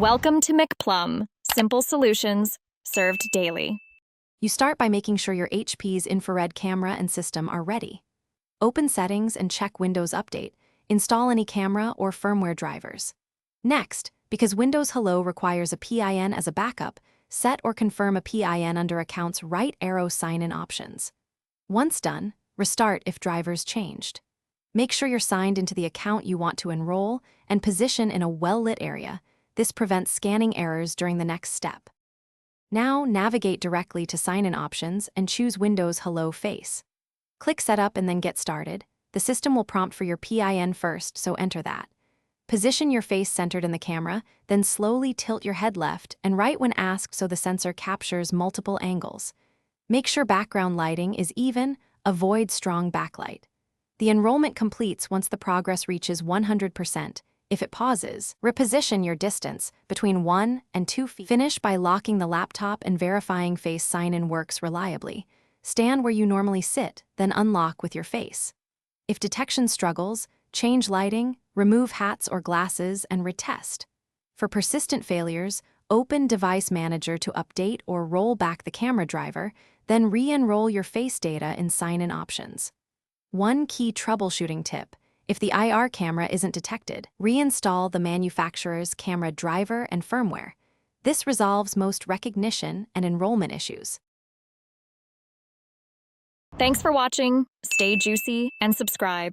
Welcome to McPlum, simple solutions served daily. You start by making sure your HP's infrared camera and system are ready. Open Settings and check Windows Update. Install any camera or firmware drivers. Next, because Windows Hello requires a PIN as a backup, set or confirm a PIN under Account's right arrow sign-in options. Once done, restart if drivers changed. Make sure you're signed into the account you want to enroll and position in a well-lit area. This prevents scanning errors during the next step. Now, navigate directly to sign-in options and choose Windows Hello Face. Click Setup and then Get Started. The system will prompt for your PIN first, so enter that. Position your face centered in the camera, then slowly tilt your head left and right when asked so the sensor captures multiple angles. Make sure background lighting is even, avoid strong backlight. The enrollment completes once the progress reaches 100%. If it pauses, reposition your distance between 1 and 2 feet. Finish by locking the laptop and verifying face sign-in works reliably. Stand where you normally sit, then unlock with your face. If detection struggles, change lighting, remove hats or glasses, and retest. For persistent failures, open Device Manager to update or roll back the camera driver, then re-enroll your face data in sign-in options. One key troubleshooting tip: if the IR camera isn't detected, reinstall the manufacturer's camera driver and firmware. This resolves most recognition and enrollment issues. Thanks for watching. Stay juicy and subscribe.